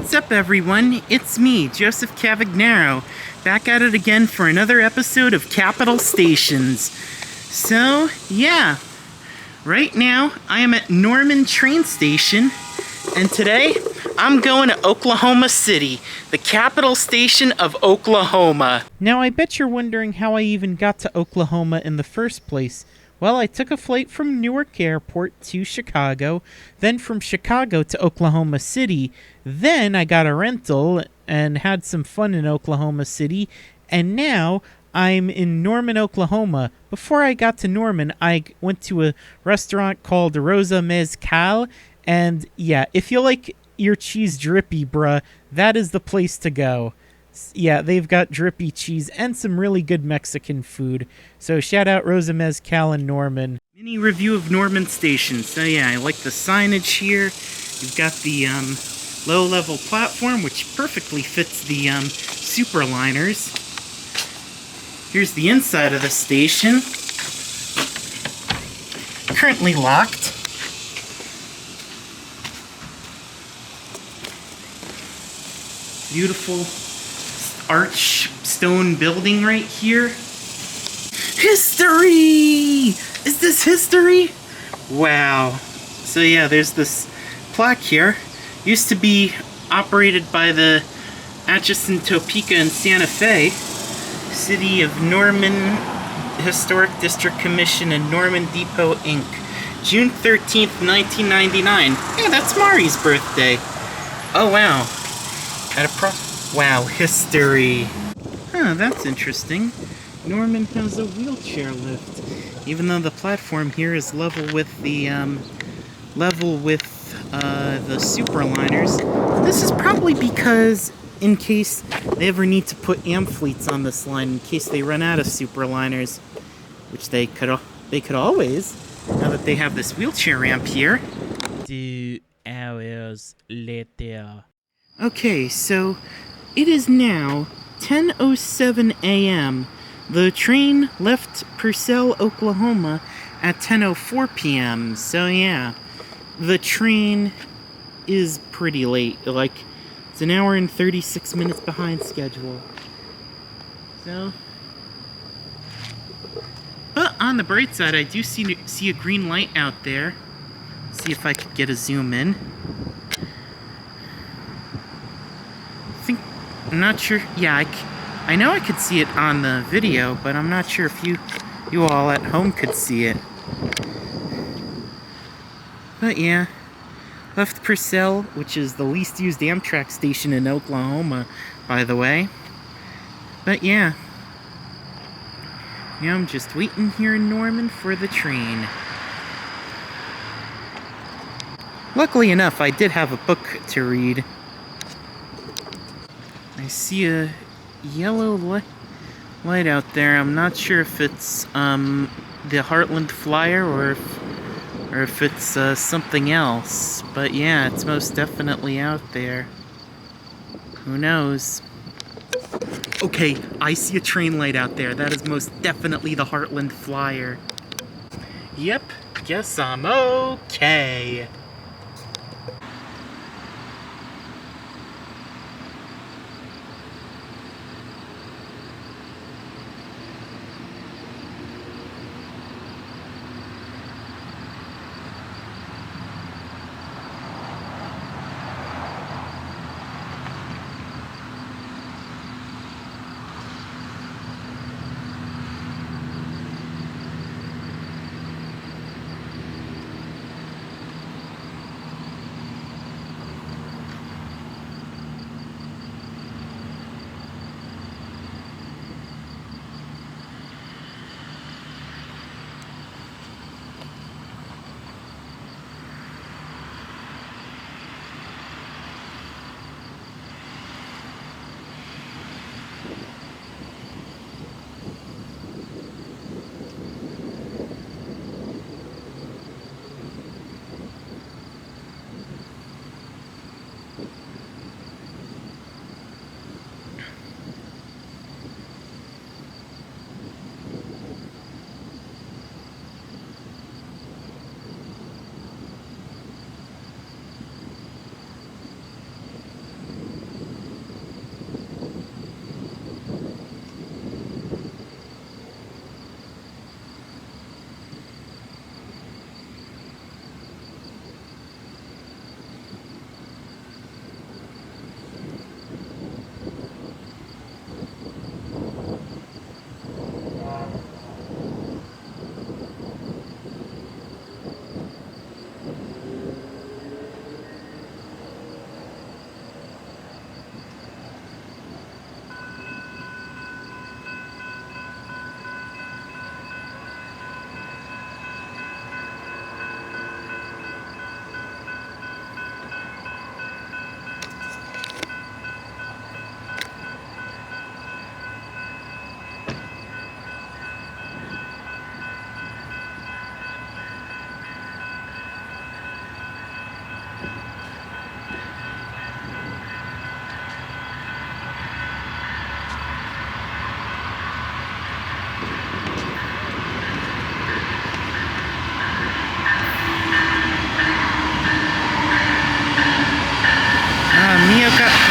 What's up, everyone? It's me, Joseph Cavagnaro, back at it again for another episode of Capital Stations. So, yeah, right now I am at Norman train station, and today I'm going to Oklahoma City, the capital station of Oklahoma. Now, I bet you're wondering how I even got to Oklahoma in the first place. Well, I took a flight from Newark Airport to Chicago, then from Chicago to Oklahoma City, then I got a rental and had some fun in Oklahoma City, and now I'm in Norman, Oklahoma. Before I got to Norman, I went to a restaurant called Rosa Mezcal, and yeah, if you like your cheese drippy, bruh, that is the place to go. Yeah, they've got drippy cheese and some really good Mexican food. So shout out Rosa Mezcal and Norman. Mini review of Norman Station. So yeah, I like the signage here. You've got the low-level platform, which perfectly fits the Superliners. Here's the inside of the station. Currently locked. Beautiful arch stone building right here. History! Is this history? Wow. So yeah, there's this plaque here. Used to be operated by the Atchison, Topeka, and Santa Fe City of Norman Historic District Commission and Norman Depot, Inc. June 13th, 1999. Hey, that's Mari's birthday. Oh, wow. Wow, history. Huh, that's interesting. Norman has a wheelchair lift, even though the platform here is level with the Superliners. This is probably because in case they ever need to put amphitheats on this line, in case they run out of Superliners, which they could always, now that they have this wheelchair ramp here. 2 hours later. Okay, so it is now 10:07 a.m. The train left Purcell, Oklahoma at 10:04 p.m. So yeah, the train is pretty late. Like, it's an hour and 36 minutes behind schedule. So, but on the bright side, I do see a green light out there. See if I could get a zoom in. I'm not sure. Yeah, I know I could see it on the video, but I'm not sure if you all at home could see it. But yeah, left Purcell, which is the least used Amtrak station in Oklahoma, by the way. But yeah, now I'm just waiting here in Norman for the train. Luckily enough, I did have a book to read. I see a yellow light out there. I'm not sure if it's the Heartland Flyer or if it's something else. But yeah, it's most definitely out there. Who knows? Okay, I see a train light out there. That is most definitely the Heartland Flyer. Yep, guess I'm okay.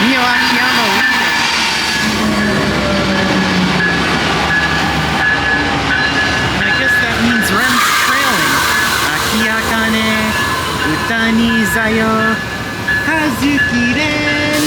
Mio Akiyama leaving. I guess that means Ren's trailing. Akiakane, Utani Zayo, Hazuki Ren.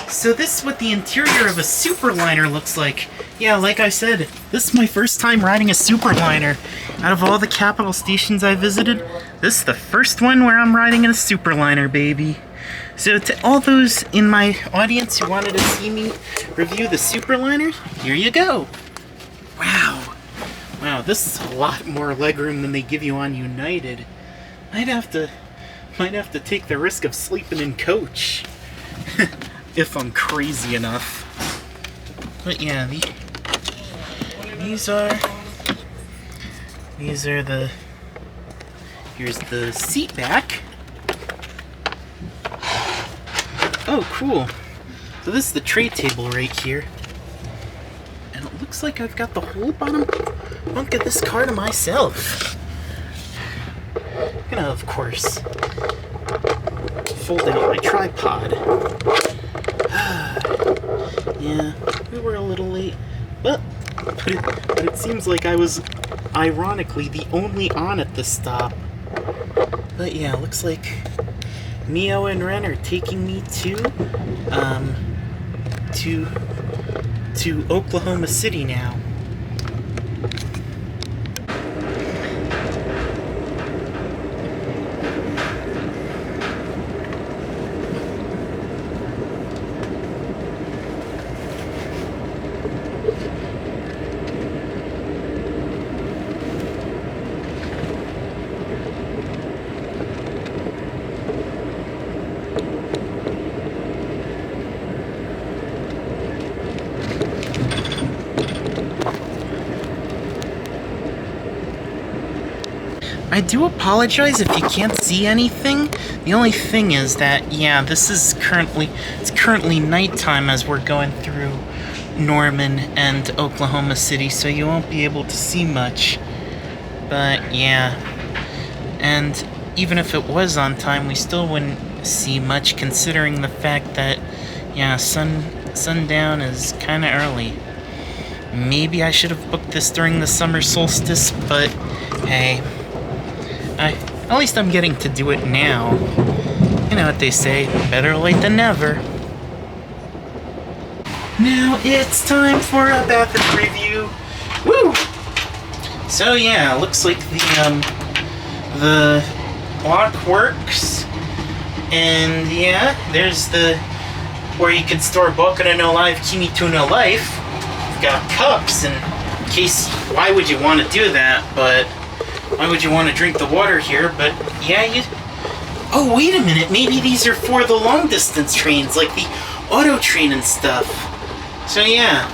So this is what the interior of a superliner looks like. Yeah, like I said, this is my first time riding a superliner. Out of all the capital stations I visited, this is the first one where I'm riding in a superliner, baby. So to all those in my audience who wanted to see me review the superliner, here you go. Wow. Wow, this is a lot more legroom than they give you on United. Might have to take the risk of sleeping in coach. If I'm crazy enough. But yeah, these are the, here's the seat back. Oh, cool. So this is the tray table right here. And it looks like I've got the whole bottom bunk of this car to myself. I'm gonna, of course, fold out my tripod. Yeah, we were a little late, but it seems like I was, ironically, the only on at this stop. But yeah, looks like Mio and Ren are taking me to Oklahoma City now. I do apologize if you can't see anything. The only thing is that, yeah, this is currently nighttime as we're going through Norman and Oklahoma City, so you won't be able to see much. But yeah, and even if it was on time, we still wouldn't see much, considering the fact that, yeah, sundown is kind of early. Maybe I should have booked this during the summer solstice, but hey. At least I'm getting to do it now. You know what they say, better late than never. Now it's time for a bathroom review. Woo! So yeah, looks like the lock works. And yeah, there's where you can store Boku no Life, Kimi to no Life. You've got cups in case, why would you want to do that, but why would you want to drink the water here? But yeah, oh, wait a minute. Maybe these are for the long distance trains, like the auto train and stuff. So yeah,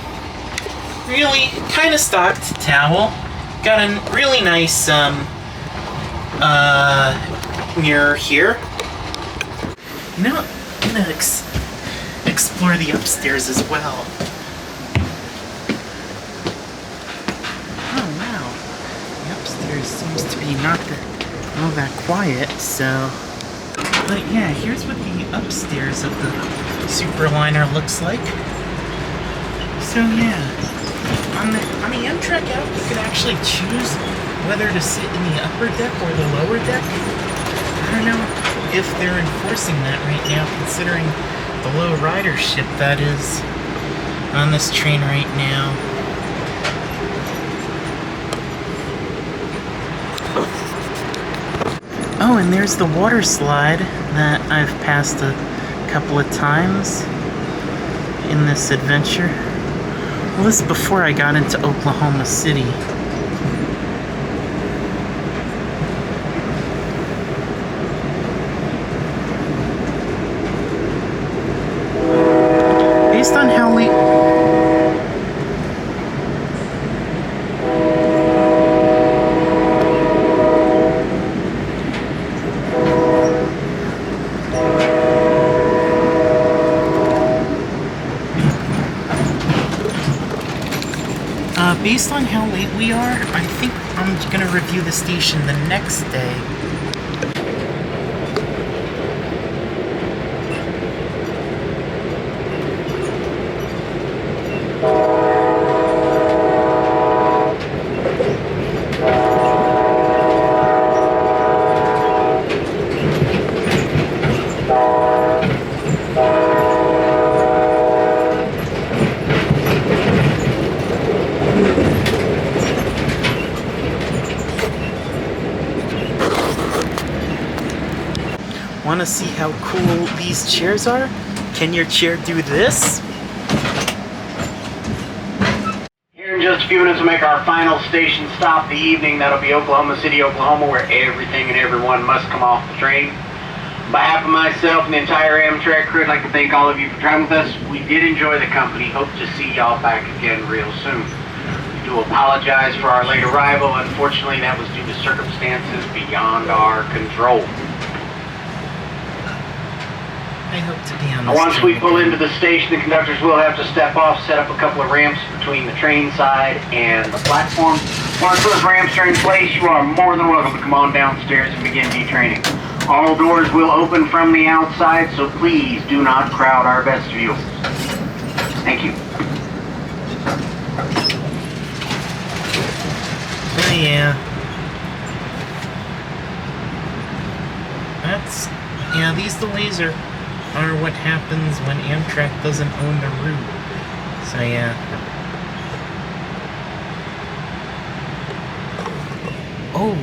really kind of stocked towel. Got a really nice mirror here. You know, I'm gonna explore the upstairs as well. Seems to be not all that quiet, so... But yeah, here's what the upstairs of the superliner looks like. So yeah, on the Amtrak app, you can actually choose whether to sit in the upper deck or the lower deck. I don't know if they're enforcing that right now, considering the low ridership that is on this train right now. Oh, and there's the water slide that I've passed a couple of times in this adventure. Well, this is before I got into Oklahoma City. Based on how late... based on how late we are, I think I'm gonna review the station the next day. Want to see how cool these chairs are? Can your chair do this? Here in just a few minutes we'll make our final station stop of the evening. That'll be Oklahoma City, Oklahoma, where everything and everyone must come off the train. On behalf of myself and the entire Amtrak crew, I'd like to thank all of you for traveling with us. We did enjoy the company. Hope to see y'all back again real soon. We do apologize for our late arrival. Unfortunately, that was due to circumstances beyond our control. I hope to be on this Once we train pull again. into the station, the conductors will have to step off, set up a couple of ramps between the train side and the platform. Once those ramps are in place, you are more than welcome to come on downstairs and begin detraining. All doors will open from the outside, so please do not crowd our vestibule. Thank you. Oh yeah. These delays are what happens when Amtrak doesn't own the route. So yeah. Oh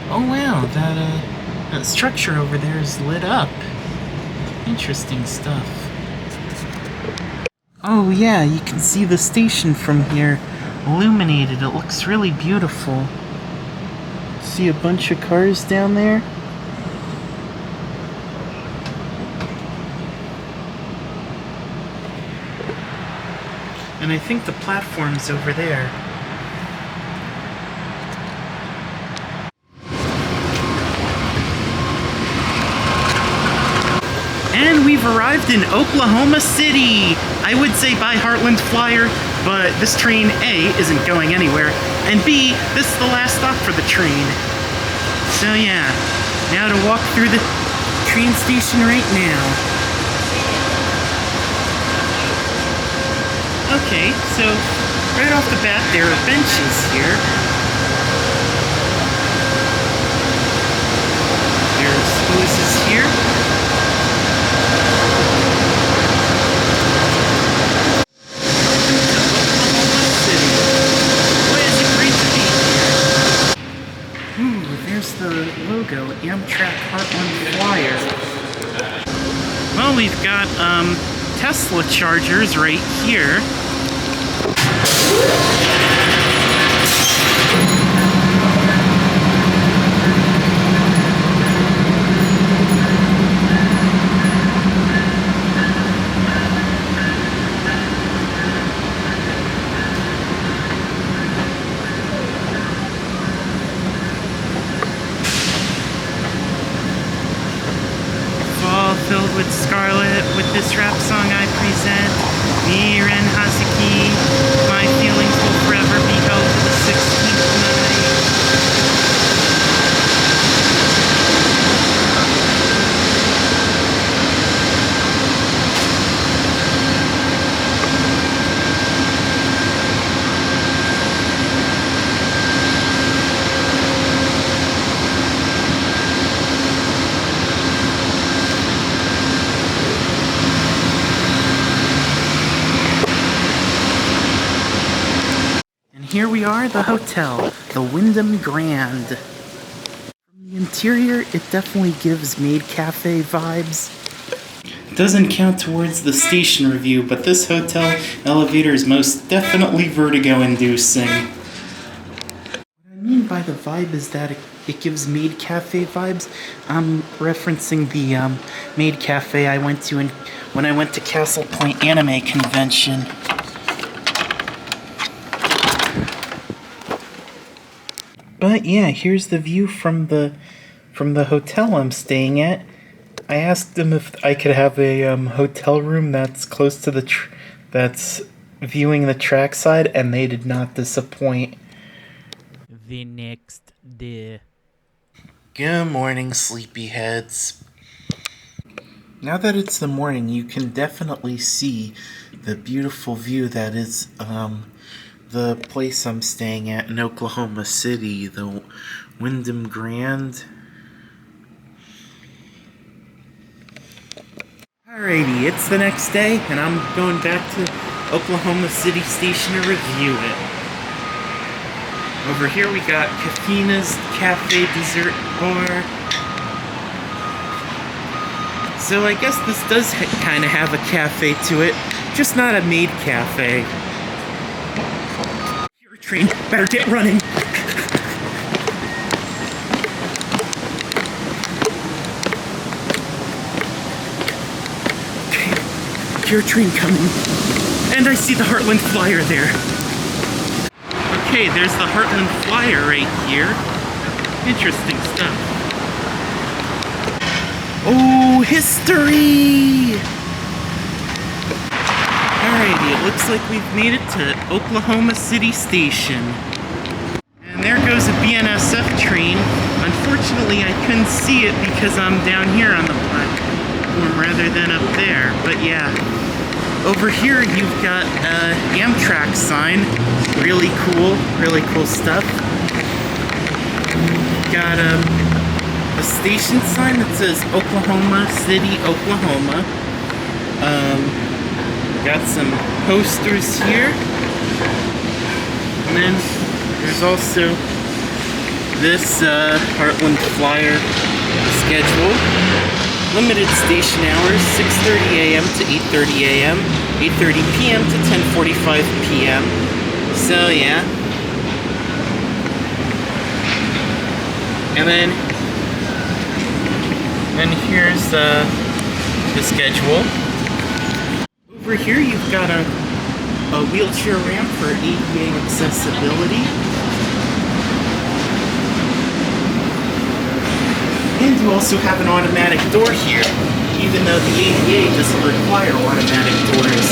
wow, that structure over there is lit up. Interesting stuff. Oh yeah, you can see the station from here, illuminated. It looks really beautiful. See a bunch of cars down there? And I think the platform's over there. And we've arrived in Oklahoma City! I would say bye Heartland Flyer, but this train A isn't going anywhere, and B, this is the last stop for the train. So yeah, now to walk through the train station right now. Okay, so right off the bat there are benches here. There's hoses here. Oklahoma City. Boy, is it great to be here. Ooh, there's the logo, Amtrak Heartland Flyer. Well, we've got, Tesla chargers right here. Fall filled with scarlet, with this rap song I present. Me, Ren Hazuki, my feelings will forever be held to the 16th night. Here we are, the hotel, the Wyndham Grand. From the interior, it definitely gives Maid Cafe vibes. It doesn't count towards the station review, but this hotel elevator is most definitely vertigo-inducing. What I mean by the vibe is that it gives Maid Cafe vibes. I'm referencing the Maid Cafe I went to when I went to Castle Point Anime Convention. But yeah, here's the view from the hotel I'm staying at. I asked them if I could have a hotel room that's close to the that's viewing the trackside, and they did not disappoint. The next day. Good morning, sleepyheads. Now that it's the morning, you can definitely see the beautiful view that is the place I'm staying at in Oklahoma City, the Wyndham Grand. Alrighty, it's the next day, and I'm going back to Oklahoma City Station to review it. Over here we got Kafina's Cafe Dessert Bar. So I guess this does kind of have a cafe to it, just not a maid cafe. You're a train, better get running. Okay, your train coming. And I see the Heartland Flyer there. Okay, there's the Heartland Flyer right here. Interesting stuff. Oh, history! Alrighty, it looks like we've made it to Oklahoma City Station. And there goes a BNSF train. Unfortunately, I couldn't see it because I'm down here on the platform rather than up there. But yeah, over here you've got an Amtrak sign. Really cool stuff. Got a station sign that says Oklahoma City, Oklahoma. Got some posters here. And then there's also this Heartland Flyer schedule. Limited station hours, 6:30 a.m. to 8:30 a.m., 8:30 p.m. to 10:45 p.m. So yeah. And here's the schedule. Over here you've got a wheelchair ramp for ADA accessibility. And you also have an automatic door here, even though the ADA doesn't require automatic doors.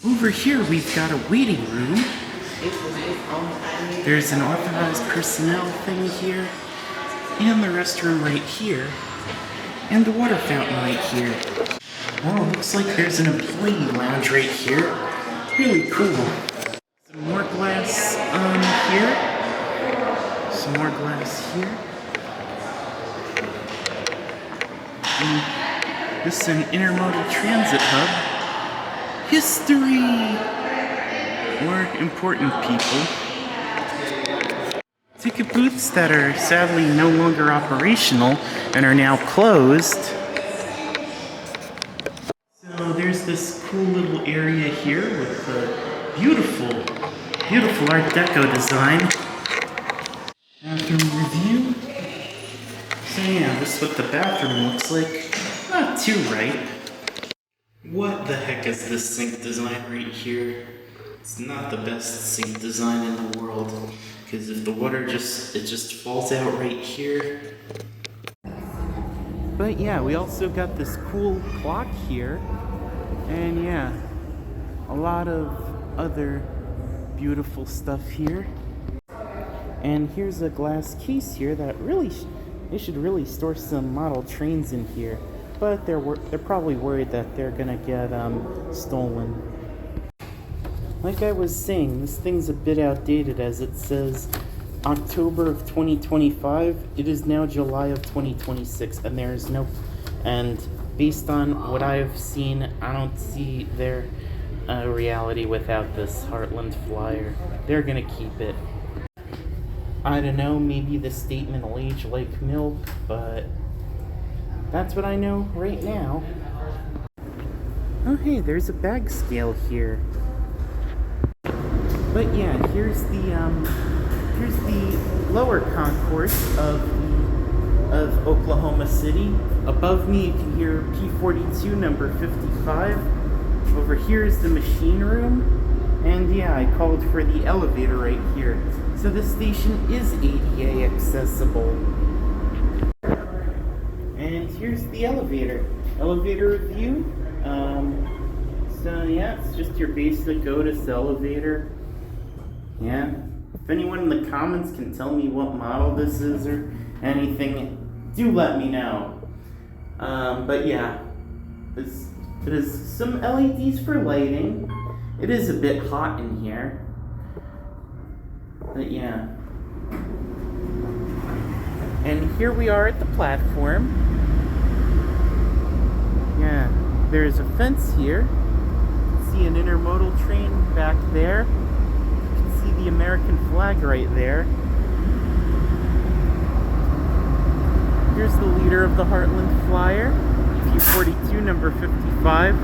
Over here we've got a waiting room. There's an authorized personnel thing here, and the restroom right here. And the water fountain right here. Oh, looks like there's an employee lounge right here. Really cool. Some more glass here. Some more glass here. And this is an intermodal transit hub. History! Or important people. Ticket booths that are sadly no longer operational and are now closed. So there's this cool little area here with a beautiful Art Deco design. Bathroom review. So yeah, this is what the bathroom looks like. Not too right. What the heck is this sink design right here? It's not the best sink design in the world. Because if the water just falls out right here. But yeah, we also got this cool clock here. And yeah, a lot of other beautiful stuff here. And here's a glass case here that really, they should really store some model trains in here. But they're probably worried that they're gonna get stolen. Like I was saying, this thing's a bit outdated as it says October of 2025. It is now July of 2026, and there's no... And based on what I've seen, I don't see their reality without this Heartland Flyer. They're gonna keep it. I don't know, maybe the statement will age like milk, but that's what I know right now. Oh hey, there's a bag scale here. But yeah, here's the lower concourse of Oklahoma City. Above me you can hear P42 number 55. Over here is the machine room. And yeah, I called for the elevator right here. So this station is ADA accessible. And here's the elevator. Elevator review. So yeah, it's just your basic Otis elevator. Yeah. If anyone in the comments can tell me what model this is or anything, do let me know. But yeah, it is some LEDs for lighting. It is a bit hot in here. But yeah. And here we are at the platform. Yeah, there's a fence here. You can see an intermodal train back there. You can see the American flag right there. Here's the leader of the Heartland Flyer, T42, number 55.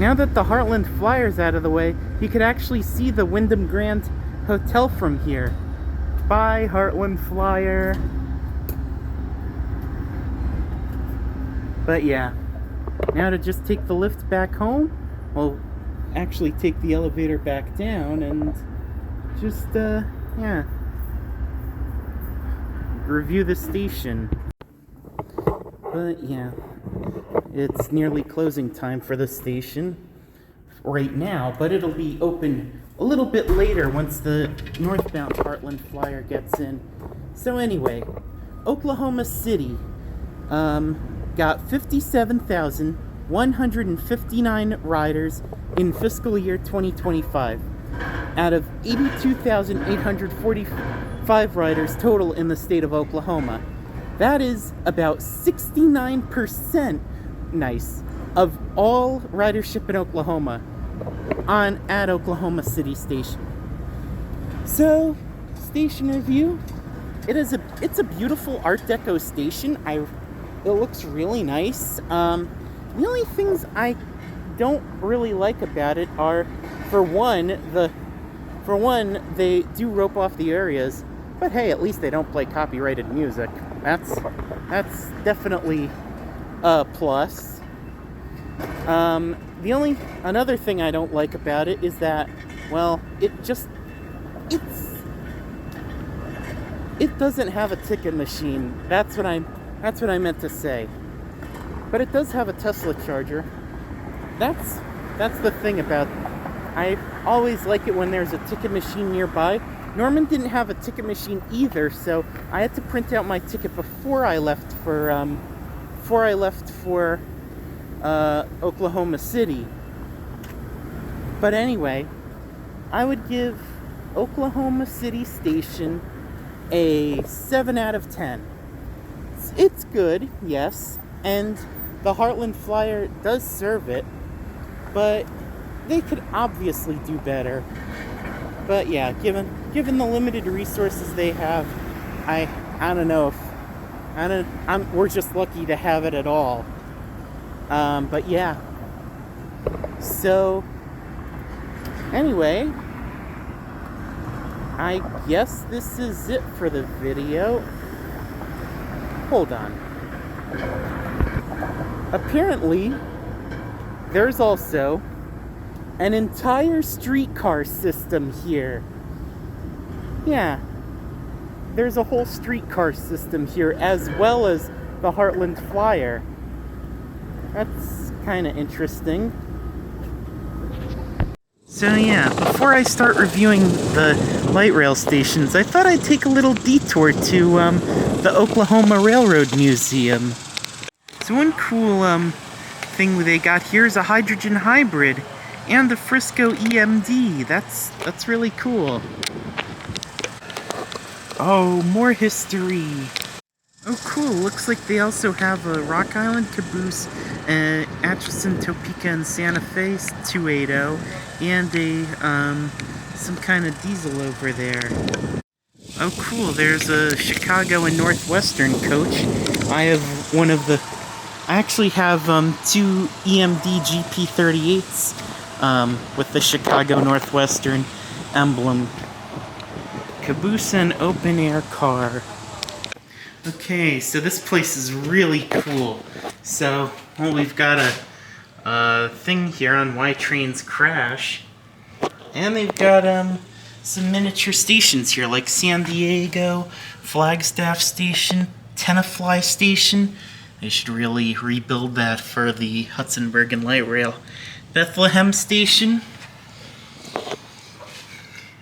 Now that the Heartland Flyer's out of the way, you could actually see the Wyndham Grand Hotel from here. Bye, Heartland Flyer. But yeah, now to just take the lift back home, well, actually take the elevator back down and just, yeah, review the station. But yeah, it's nearly closing time for the station right now, but it'll be open a little bit later once the northbound Heartland Flyer gets in. So anyway, Oklahoma City got 57,159 riders in fiscal year 2025 out of 82,845 riders total in the state of Oklahoma. That is about 69% of all ridership in Oklahoma at Oklahoma City Station. So, station review. It's a beautiful Art Deco station. It looks really nice. The only things I don't really like about it are, for one, they do rope off the areas, but hey, at least they don't play copyrighted music. That's definitely a plus. Another thing I don't like about it is that, well, it doesn't have a ticket machine. That's what I meant to say. But it does have a Tesla charger. That's the thing about it. I always like it when there's a ticket machine nearby. Norman didn't have a ticket machine either, so I had to print out my ticket before I left for Oklahoma City. But anyway, I would give Oklahoma City Station a 7 out of 10. It's good, yes, and the Heartland Flyer does serve it, but they could obviously do better. But yeah, given the limited resources they have, I don't know if we're just lucky to have it at all. But yeah. So anyway, I guess this is it for the video. Hold on. Apparently, there's also an entire streetcar system here. Yeah, there's a whole streetcar system here, as well as the Heartland Flyer. That's kind of interesting. So yeah, before I start reviewing the light rail stations, I thought I'd take a little detour to the Oklahoma Railroad Museum. So one cool thing they got here is a hydrogen hybrid and the Frisco EMD. That's really cool. Oh, more history. Oh, cool. Looks like they also have a Rock Island caboose, Atchison, Topeka, and Santa Fe 280, and some kind of diesel over there. Oh, cool. There's a Chicago and Northwestern coach. I actually have two EMD GP38s with the Chicago Northwestern emblem. Caboose and open air car. Okay, so this place is really cool. So, well, we've got a thing here on why trains crash. And they've got some miniature stations here, like San Diego, Flagstaff Station, Tenafly Station. They should really rebuild that for the Hudson Bergen Light Rail. Bethlehem Station.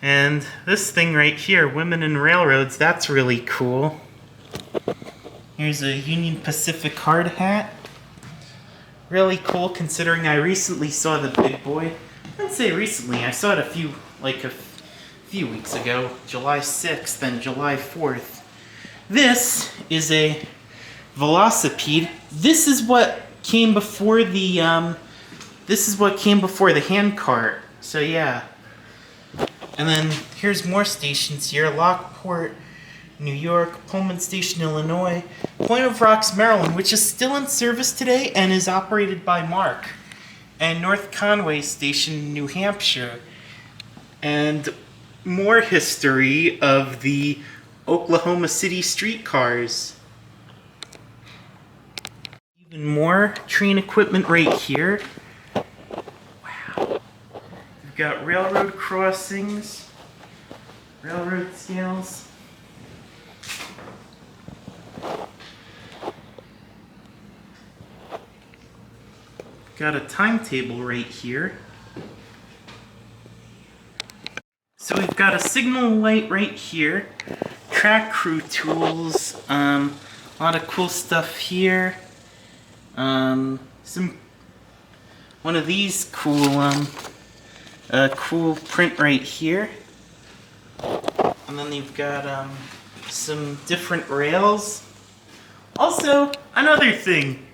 And this thing right here, Women in Railroads, that's really cool. Here's a Union Pacific hard hat. Really cool considering I recently saw the big boy. I wouldn't say recently, I saw it a few weeks ago. July 6th and July 4th. This is a Velocipede. This is what came before the handcart. So yeah. And then here's more stations here. Lockport, New York, Pullman Station, Illinois, Point of Rocks, Maryland, which is still in service today and is operated by Mark, and North Conway Station, New Hampshire. And more history of the Oklahoma City streetcars. Even more train equipment right here. Wow. We've got railroad crossings, railroad scales. Got a timetable right here. So we've got a signal light right here. Track crew tools. A lot of cool stuff here. One of these cool print right here. And then they've got some different rails. Also, another thing.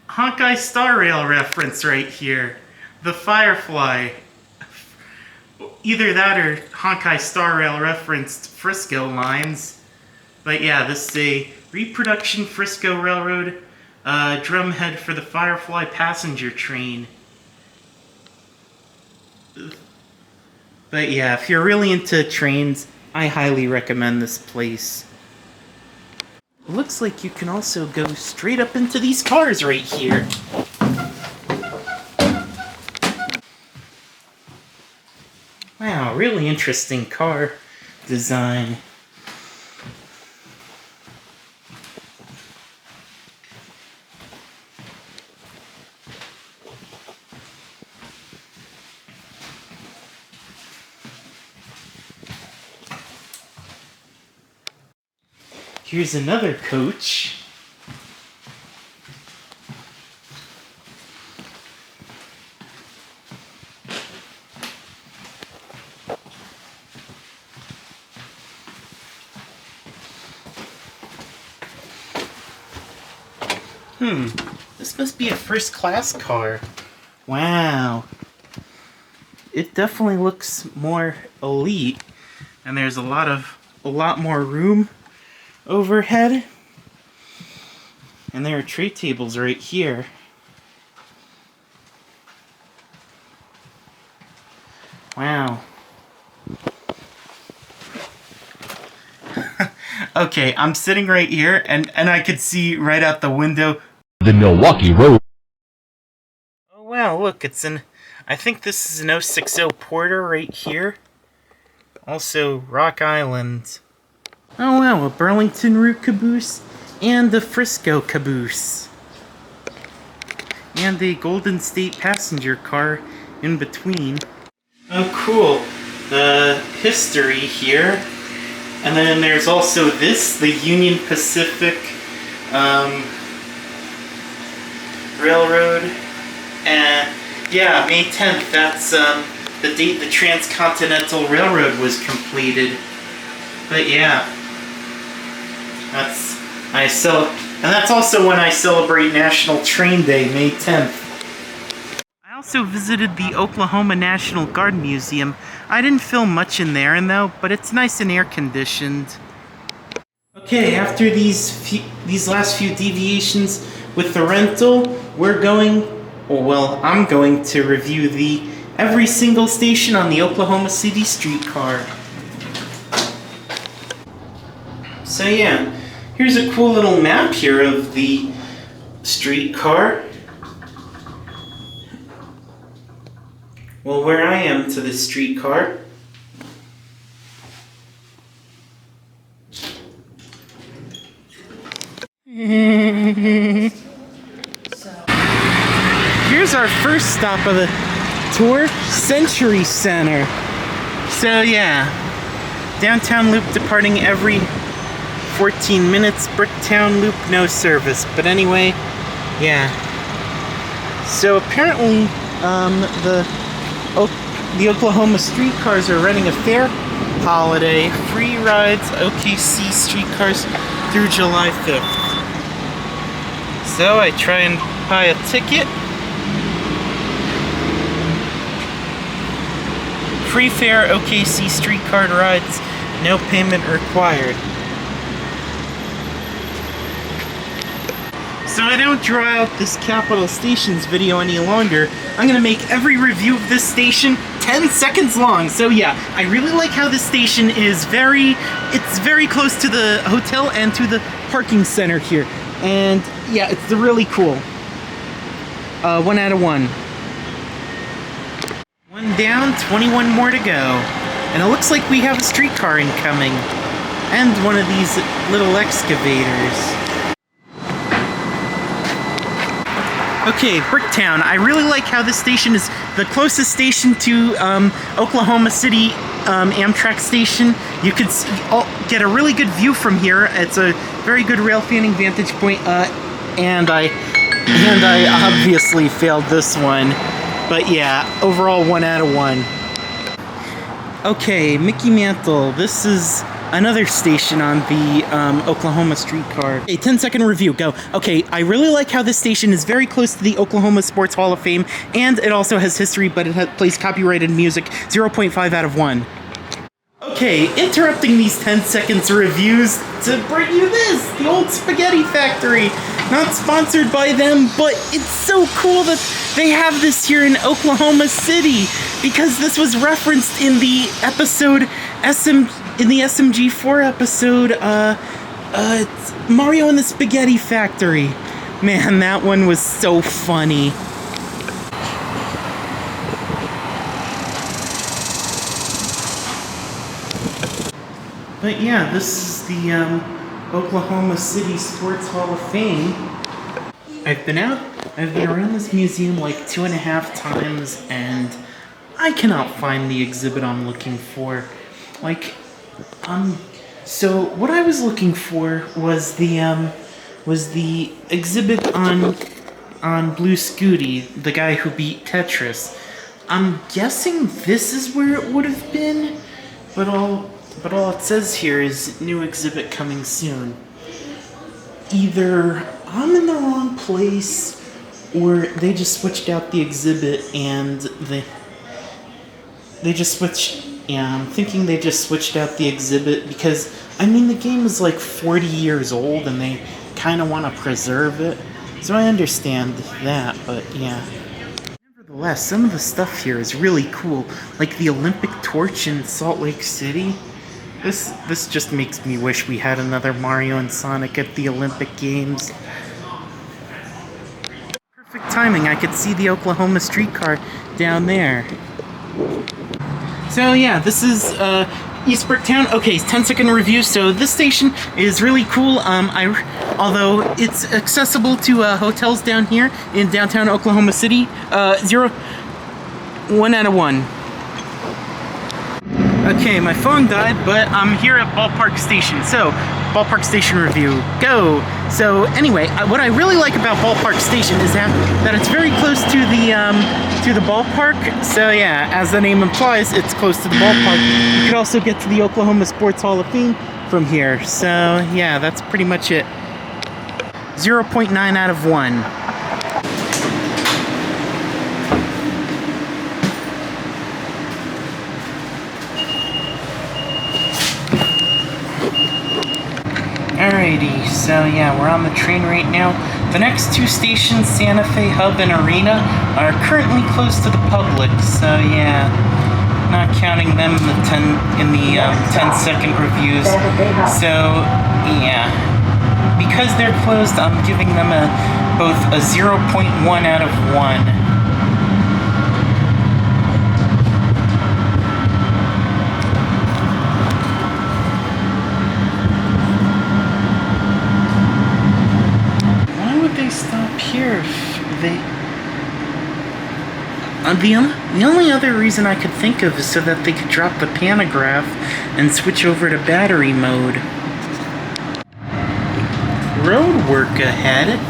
Honkai Star Rail reference right here. The Firefly. Either that or Honkai Star Rail referenced Frisco lines. But yeah, this is a reproduction Frisco Railroad drumhead for the Firefly passenger train. But yeah, if you're really into trains, I highly recommend this place. Looks like you can also go straight up into these cars right here. Wow, really interesting car design. Here's another coach. This must be a first class car. Wow. It definitely looks more elite, and there's a lot more room overhead. And there are tray tables right here. Wow. Okay, I'm sitting right here, and I could see right out the window the Milwaukee Road. Oh wow, look, I think this is an 060 Porter right here. Also, Rock Island. Oh wow, a Burlington route caboose and a Frisco caboose. And a Golden State passenger car in between. Oh cool, the history here. And then there's also this, the Union Pacific Railroad. And yeah, May 10th, that's the date the Transcontinental Railroad was completed. But yeah, And that's also when I celebrate National Train Day, May 10th. I also visited the Oklahoma National Guard Museum. I didn't film much in there, but it's nice and air-conditioned. Okay, after these last few deviations with the rental, I'm going to review every single station on the Oklahoma City streetcar. So yeah, here's a cool little map here of the streetcar. Well, where I am to the streetcar. Here's our first stop of the tour, Century Center. So yeah, downtown loop departing every 14 minutes, Bricktown loop no service. But anyway, yeah. So apparently, the Oklahoma streetcars are running a fair holiday, free rides, OKC streetcars through July 5th. So I try and buy a ticket. Free fare OKC streetcar rides, no payment required. So I don't draw out this Capitol Stations video any longer. I'm gonna make every review of this station 10 seconds long. So yeah, I really like how this station is very close to the hotel and to the parking center here. And yeah, it's really cool. 1 out of 1. 1 down, 21 more to go. And it looks like we have a streetcar incoming. And one of these little excavators. Okay, Bricktown. I really like how this station is the closest station to Oklahoma City Amtrak station. You could get a really good view from here. It's a very good rail fanning vantage point, and I obviously failed this one. But yeah, overall 1 out of 1. Okay, Mickey Mantle. This is another station on the Oklahoma streetcar. Okay, 10-second review, go. Okay, I really like how this station is very close to the Oklahoma Sports Hall of Fame, and it also has history, but it plays copyrighted music. 0.5 out of 1. Okay, interrupting these 10 seconds reviews to bring you this, the Old Spaghetti Factory. Not sponsored by them, but it's so cool that they have this here in Oklahoma City, because this was referenced in the episode in the SMG4 episode, it's Mario and the Spaghetti Factory. Man, that one was so funny. But yeah, this is the Oklahoma City Sports Hall of Fame. I've been around this museum like 2.5 times, and I cannot find the exhibit I'm looking for. So what I was looking for was the exhibit on Blue Scooty, the guy who beat Tetris. I'm guessing this is where it would have been, but all it says here is new exhibit coming soon. Either I'm in the wrong place, or they just switched out the exhibit and they just switched. Yeah, I'm thinking they just switched out the exhibit because, I mean, the game is like 40 years old and they kind of want to preserve it. So I understand that, but yeah. Nevertheless, some of the stuff here is really cool. Like the Olympic torch in Salt Lake City. This just makes me wish we had another Mario and Sonic at the Olympic Games. Perfect timing, I could see the Oklahoma streetcar down there. So yeah, this is East Bricktown. Okay, 10-second review. So this station is really cool. Although it's accessible to hotels down here in downtown Oklahoma City. 1 out of 1. Okay, my phone died, but I'm here at Ballpark Station. So, Ballpark Station review, go! So, anyway, what I really like about Ballpark Station is that it's very close to the ballpark. So, yeah, as the name implies, it's close to the ballpark. You could also get to the Oklahoma Sports Hall of Fame from here. So yeah, that's pretty much it. 0.9 out of 1. Alrighty, so yeah, we're on the train right now. The next two stations, Santa Fe Hub and Arena, are currently closed to the public, so yeah, not counting them in the 10-second reviews. So yeah, because they're closed, I'm giving them both a 0.1 out of 1. Stop here if they... the only other reason I could think of is so that they could drop the pantograph and switch over to battery mode. Road work ahead?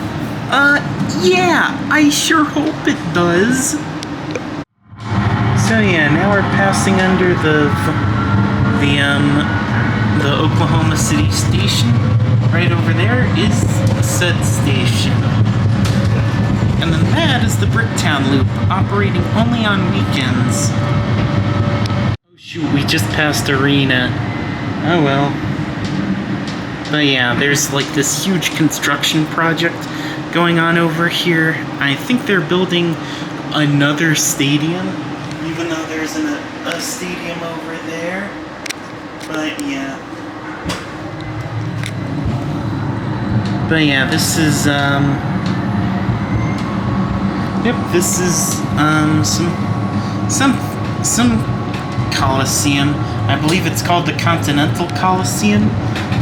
Yeah, I sure hope it does. So yeah, now we're passing under the Oklahoma City station. Right over there is said station. And then that is the Bricktown Loop, operating only on weekends. Oh shoot, we just passed Arena. Oh well. But yeah, there's like this huge construction project going on over here. I think they're building another stadium, even though there's a stadium over there. But yeah. But yeah, this is, yep, this is, some Coliseum. I believe it's called the Continental Coliseum.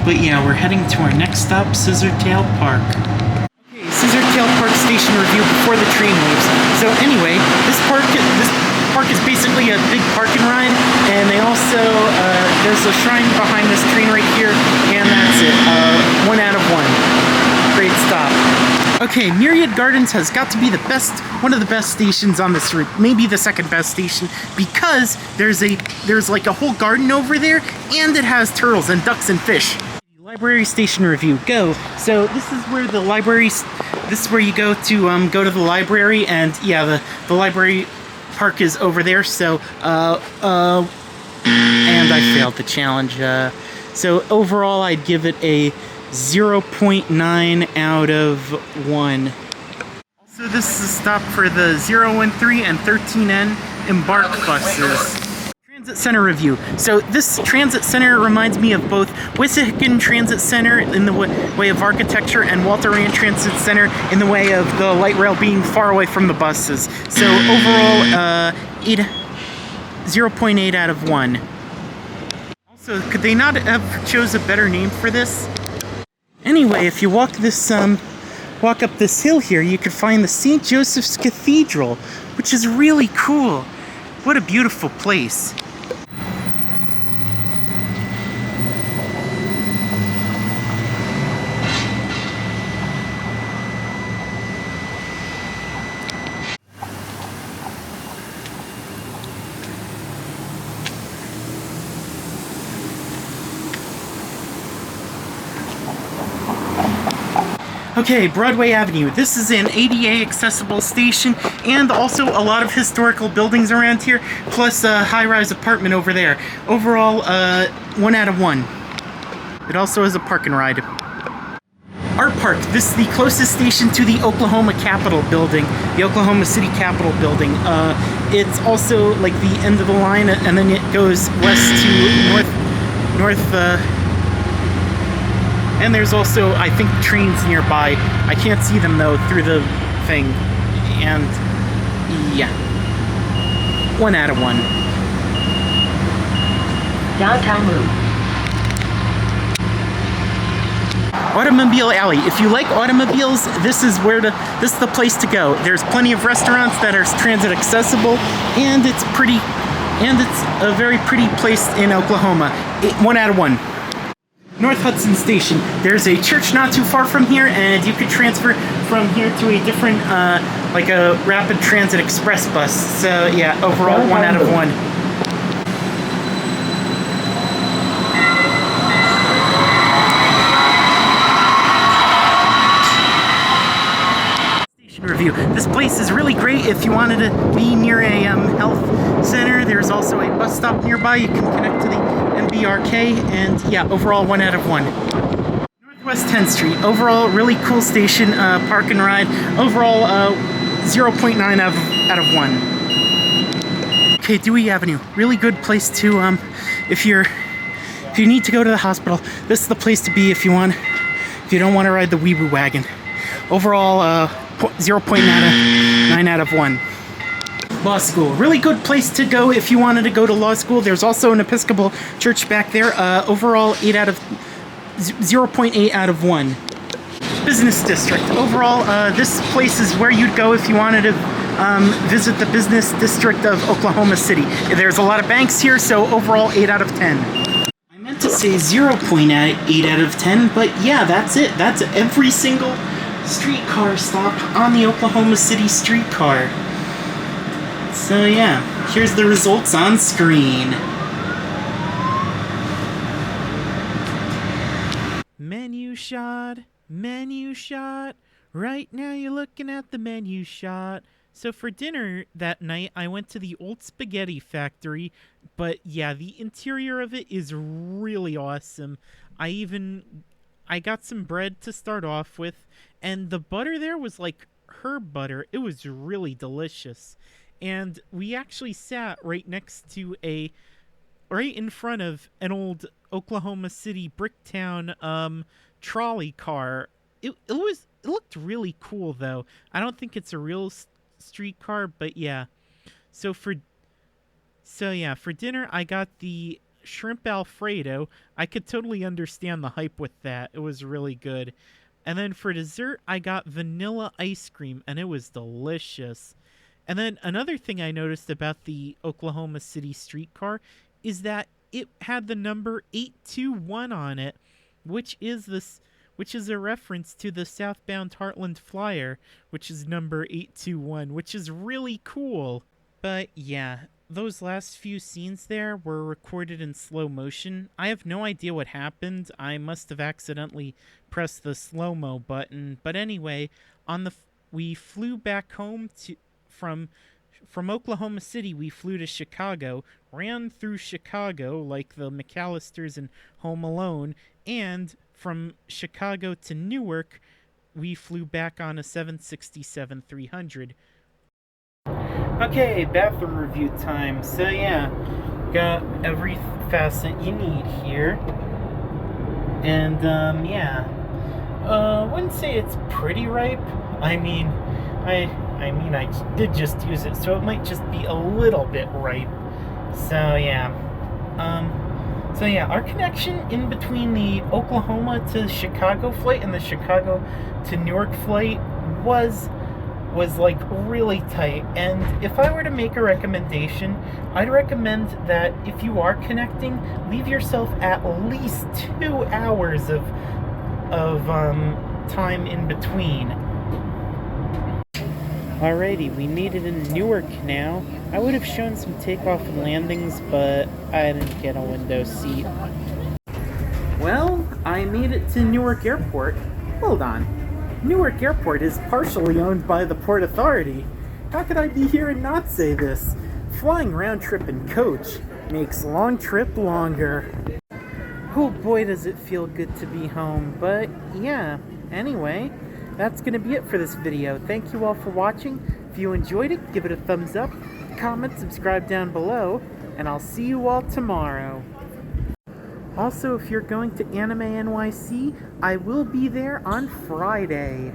But yeah, we're heading to our next stop, Scissortail Park. Okay, Scissortail Park station review before the train leaves. So anyway, this park is basically a big park and ride, and they also, there's a shrine behind this train right here, and that's it. 1 out of 1. Great stop. Okay, Myriad Gardens has got to be one of the best stations on this route, maybe the second best station, because there's like a whole garden over there, and it has turtles and ducks and fish. Library station review, go. So this is where the library, this is where you go to go to the library, and yeah, the library park is over there. So and I failed the challenge. So overall, I'd give it a 0.9 out of 1. Also, this is a stop for the 013 and 13N Embark buses. Transit Center review. So this transit center reminds me of both Wissahickon Transit Center in the way of architecture and Walter Rand Transit Center in the way of the light rail being far away from the buses. So overall, 0.8 out of 1. Also, could they not have chose a better name for this? Anyway, if you walk up this hill here, you can find the St. Joseph's Cathedral, which is really cool. What a beautiful place. Okay, Broadway Avenue. This is an ADA accessible station, and also a lot of historical buildings around here, plus a high-rise apartment over there. Overall, 1 out of 1. It also has a park and ride. Art Park. This is the closest station to the Oklahoma Capitol building, the Oklahoma City Capitol building. It's also like the end of the line, and then it goes west to north. And there's also, I think, trains nearby. I can't see them, though, through the thing. And, yeah. 1 out of 1. Downtown Loop. Automobile Alley. If you like automobiles, this is the place to go. There's plenty of restaurants that are transit accessible, and it's a very pretty place in Oklahoma. 1 out of 1. North Hudson Station. There's a church not too far from here, and you could transfer from here to a different, like a rapid transit express bus. So yeah, overall 1 out of 1. overview. This place is really great if you wanted to be near a health center. There's also a bus stop nearby. You can connect to the MBRK, and yeah, overall 1 out of 1. Northwest 10th Street. Overall, really cool station. Park and ride. Overall, 0.9 out of 1. Okay, Dewey Avenue. Really good place to if you need to go to the hospital. This is the place to be if you don't want to ride the Weeboo wagon. Overall, 0.9 out of 1. Law school. Really good place to go if you wanted to go to law school. There's also an Episcopal church back there. Overall, 0.8 out of 1. Business district. Overall, this place is where you'd go if you wanted to visit the business district of Oklahoma City. There's a lot of banks here, so overall 8 out of 10. I meant to say 0.8 out of 10, but yeah, that's it. That's every single streetcar stop on the Oklahoma City streetcar. So yeah, here's the results on screen. Menu shot. Menu shot. Right now you're looking at the menu shot. So for dinner that night, I went to the Old Spaghetti Factory, but yeah, the interior of it is really awesome. I got some bread to start off with, and the butter there was like herb butter. It was really delicious. And we actually sat right in front of an old Oklahoma City Bricktown trolley car. It looked really cool though. I don't think it's a real streetcar, but yeah. So for dinner I got the shrimp Alfredo. I could totally understand the hype with that. It was really good. And then for dessert I got vanilla ice cream, and it was delicious. And then another thing I noticed about the Oklahoma City streetcar is that it had the number 821 on it, which is a reference to the southbound Heartland Flyer, which is number 821, which is really cool. But yeah, those last few scenes there were recorded in slow motion. I have no idea what happened. I must have accidentally pressed the slow-mo button. But anyway, we flew back home from Oklahoma City. We flew to Chicago, ran through Chicago like the McAllisters in Home Alone, and from Chicago to Newark, we flew back on a 767-300. Okay, bathroom review time. So yeah, got every facet you need here. And yeah, wouldn't say it's pretty ripe. I mean, I did just use it, so it might just be a little bit ripe. So yeah, our connection in between the Oklahoma to Chicago flight and the Chicago to Newark flight was like really tight. And if I were to make a recommendation, I'd recommend that if you are connecting, leave yourself at least 2 hours of time in between. Alrighty, we made it in Newark now. I would have shown some takeoff and landings, but I didn't get a window seat. Well, I made it to Newark Airport. Hold on. Newark Airport is partially owned by the Port Authority. How could I be here and not say this? Flying round trip in coach makes long trip longer. Oh boy, does it feel good to be home. But yeah, anyway, that's going to be it for this video. Thank you all for watching. If you enjoyed it, give it a thumbs up, comment, subscribe down below, and I'll see you all tomorrow. Also, if you're going to Anime NYC, I will be there on Friday.